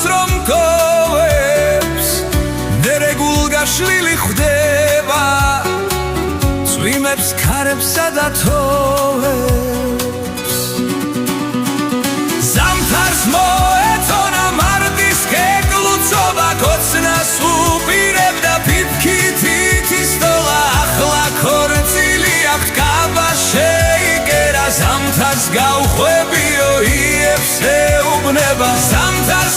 რომ კოვებს ნერეგულგაშლილი ხვდება წვიმებს ქარებსა და თოვებს ზამთარს მოეწონა მარდის კეკლუცობა კოცნას უპირებდა ფიფქითით ისდოლა ახლა ქორწილი აქვთ კაბა შეიკერა ზამთარს გავხვებიო იებს ეუბნება ზამთარს